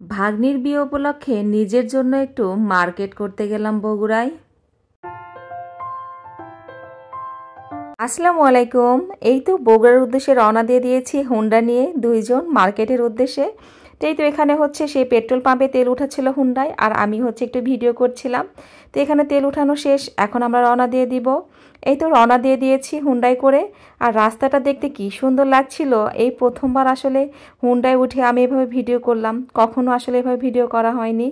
ভাগ্নির বিয়ে উপলক্ষে নিজের জন্য একটু মার্কেট করতে গেলাম বগুড়ায়। আসসালামু আলাইকুম। এই তো বগুড়ার উদ্দেশ্যে রওনা দিয়ে দিয়েছি হুন্ডা নিয়ে দুইজন মার্কেটের উদ্দেশ্যে। এই তো এখানে হচ্ছে সেই পেট্রোল পাম্পে তেল উঠাচ্ছিল হুন্ডায়, আর আমি হচ্ছে একটু ভিডিও করছিলাম। তো এখানে তেল উঠানো শেষ, এখন আমরা রওনা দিয়ে দিব। এই তো রওনা দিয়ে দিয়েছি হুন্ডায় করে। আর রাস্তাটা দেখতে কি সুন্দর লাগছিল। এই প্রথমবার আসলে হুন্ডায় উঠে আমি এভাবে ভিডিও করলাম, কখনো আসলে এভাবে ভিডিও করা হয়নি।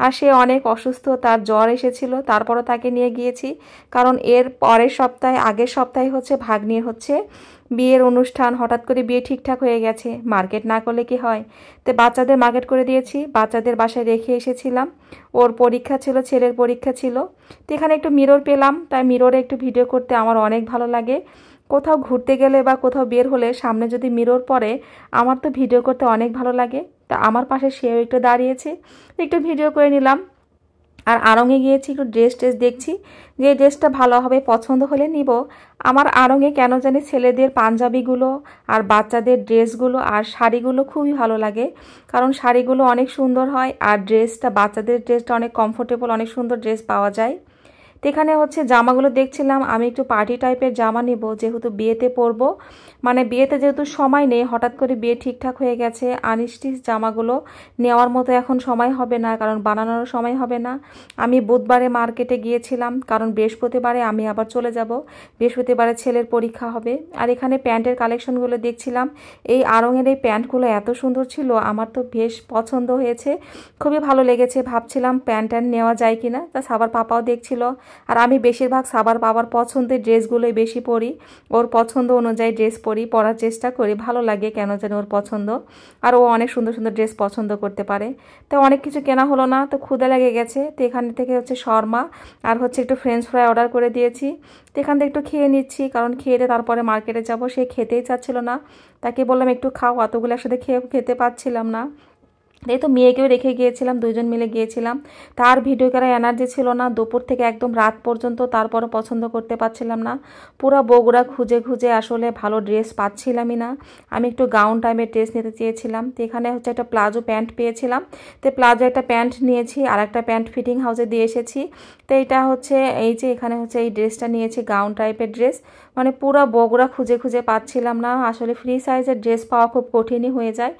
আর সে অনেক অসুস্থ, তার জ্বর এসেছিল, তারপরও তাকে নিয়ে গিয়েছি। কারণ এর পরের সপ্তাহে, আগের সপ্তাহে হচ্ছে ভাগ্নির হচ্ছে বিয়ের অনুষ্ঠান। হঠাৎ করে বিয়ে ঠিকঠাক হয়ে গেছে, মার্কেট না করলে কি হয়। তো বাচ্চাদের মার্কেট করে দিয়েছি, বাচ্চাদের বাসায় রেখে এসেছিলাম। ওর পরীক্ষা ছিল, ছেলের পরীক্ষা ছিল। তো এখানে একটু মিরর পেলাম, তাই মিররে একটু ভিডিও করতে আমার অনেক ভালো লাগে। কোথাও ঘুরতে গেলে বা কোথাও বের হলে সামনে যদি মিরর পড়ে, আমার তো ভিডিও করতে অনেক ভালো লাগে। তা আমার পাশে সেও একটু দাঁড়িয়েছে, একটু ভিডিও করে নিলাম। আর আড়ংয়ে গিয়েছি, একটু ড্রেস দেখছি, যে ড্রেসটা ভালো হবে, পছন্দ হলে নিব। আমার আড়ংয়ে কেন জানি ছেলেদের পাঞ্জাবিগুলো আর বাচ্চাদের ড্রেসগুলো আর শাড়িগুলো খুবই ভালো লাগে। কারণ শাড়িগুলো অনেক সুন্দর হয়, আর ড্রেসটা, বাচ্চাদের ড্রেসটা অনেক কমফোর্টেবল, অনেক সুন্দর ড্রেস পাওয়া যায়। তো এখানে হচ্ছে জামাগুলো দেখছিলাম, আমি একটু পার্টি টাইপের জামা নিব, যেহেতু বিয়েতে পরবো। মানে বিয়েতে যেহেতু সময় নেই, হঠাৎ করে বিয়ে ঠিকঠাক হয়ে গেছে, আনস্টিচ জামাগুলো নেওয়ার মতো এখন সময় হবে না, কারণ বানানোর সময় হবে না। আমি বুধবারে মার্কেটে গিয়েছিলাম, কারণ বৃহস্পতিবারে আমি আবার চলে যাব। বৃহস্পতিবারে ছেলের পরীক্ষা হবে। আর এখানে প্যান্টের কালেকশনগুলো দেখছিলাম। এই আড়ংয়ের এই প্যান্টগুলো এত সুন্দর ছিল, আমার তো বেশ পছন্দ হয়েছে, খুবই ভালো লেগেছে। ভাবছিলাম প্যান্ট নেওয়া যায় কিনা, তা সাবার পাপাও দেখছিল। আর আমি বেশিরভাগ সাবার পাপার পছন্দের ড্রেসগুলোই বেশি পরি, ওর পছন্দ অনুযায়ী ড্রেস পরার চেষ্টা করি, ভালো লাগে কেন যেন ওর পছন্দ। আর ও অনেক সুন্দর সুন্দর ড্রেস পছন্দ করতে পারে। তো অনেক কিছু কেনা হলো না, তো ক্ষুধা লেগে গেছে। তো এখান থেকে হচ্ছে শর্মা আর হচ্ছে একটু ফ্রেঞ্চ ফ্রাই অর্ডার করে দিয়েছি। তো এখান থেকে একটু খেয়ে নিচ্ছি, কারণ খেয়ে তারপরে মার্কেটে যাব। সে খেতেই চাচ্ছিল না, তাকে বললাম একটু খাও, অতগুলো একসাথে খেতে পাচ্ছিলাম না। এই তো মেয়েকেও রেখে গিয়েছিলাম, দুজন মিলে গিয়েছিলাম। তার ভিডিও করার এনার্জি ছিল না, দুপুর থেকে একদম রাত পর্যন্ত, তারপরও পছন্দ করতে পারছিলাম না। পুরো বগুড়া খুঁজে খুঁজে আসলে ভালো ড্রেস পাচ্ছিলামই না। আমি একটু গাউন টাইপের ড্রেস নিতে চেয়েছিলাম। তো এখানে হচ্ছে একটা প্লাজো প্যান্ট পেয়েছিলাম, তো প্লাজো একটা প্যান্ট নিয়েছি, আর একটা প্যান্ট ফিটিং হাউসে দিয়ে এসেছি। তো এটা হচ্ছে, এই যে এখানে হচ্ছে এই ড্রেসটা নিয়েছি, গাউন টাইপের ড্রেস। মানে পুরো বগুড়া খুঁজে খুঁজে পাচ্ছিলাম না, আসলে ফ্রি সাইজের ড্রেস পাওয়া খুব কঠিনই হয়ে যায়।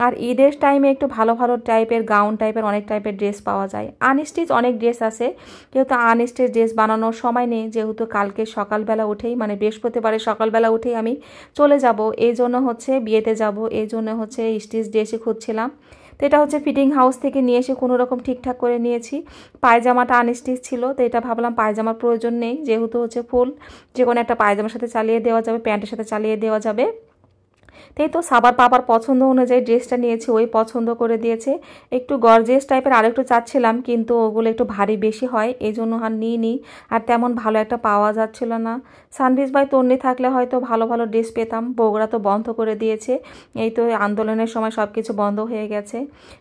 আর ঈদের টাইমে একটু ভালো ভালো টাইপের গাউন টাইপের অনেক টাইপের ড্রেস পাওয়া যায়। আনস্টিচ অনেক ড্রেস আছে, যেহেতু আনস্টিচ ড্রেস বানানোর সময় নেই, যেহেতু কালকে সকালবেলা উঠেই, মানে বৃহস্পতিবারে সকালবেলা উঠেই আমি চলে যাব, এই জন্য হচ্ছে বিয়েতে যাব, এই জন্য হচ্ছে স্টিচ ড্রেসই খুঁজছিলাম। তো এটা হচ্ছে ফিটিং হাউস থেকে নিয়ে এসে কোনো রকম ঠিকঠাক করে নিয়েছি। পায়জামাটা আনস্টিচ ছিল, তো এটা ভাবলাম পায়জামার প্রয়োজন নেই, যেহেতু হচ্ছে ফুল, যে কোনো একটা পায়জামার সাথে চালিয়ে দেওয়া যাবে, প্যান্টের সাথে চালিয়ে দেওয়া যাবে। তাই তো সাবার পাপার পছন্দ অনুযায়ী ড্রেসটা নিয়েছি, ওই পছন্দ করে দিয়েছে। একটু গর্জিয়াস টাইপের আরেকটু চাচ্ছিলাম, কিন্তু ওগুলো একটু ভারী বেশি হয়, এই জন্য আর নিইনি। আর তেমন ভালো একটা পাওয়া যাচ্ছিল না। সানবিজ বাই তন্নি থাকলে হয়তো ভালো ভালো ড্রেস পেতাম, বগুড়া তো বন্ধ করে দিয়েছে। এই তো আন্দোলনের সময় সব কিছু বন্ধ হয়ে গেছে।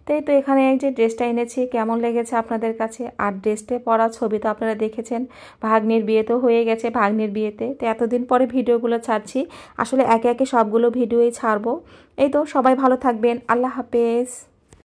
তাই তো এখানে এই যে ড্রেসটা এনেছি, কেমন লেগেছে আপনাদের কাছে? আর ড্রেসটা পরা ছবি তো আপনারা দেখেছেন, ভাগ্নির বিয়ে তো হয়ে গেছে, ভাগ্নির বিয়েতে। তো এতদিন পরে ভিডিওগুলো ছাড়ছি, আসলে একে একে সবগুলো ভিডিওই ছাড়বো। এই তো সবাই ভালো থাকবেন, আল্লাহ হাফেজ।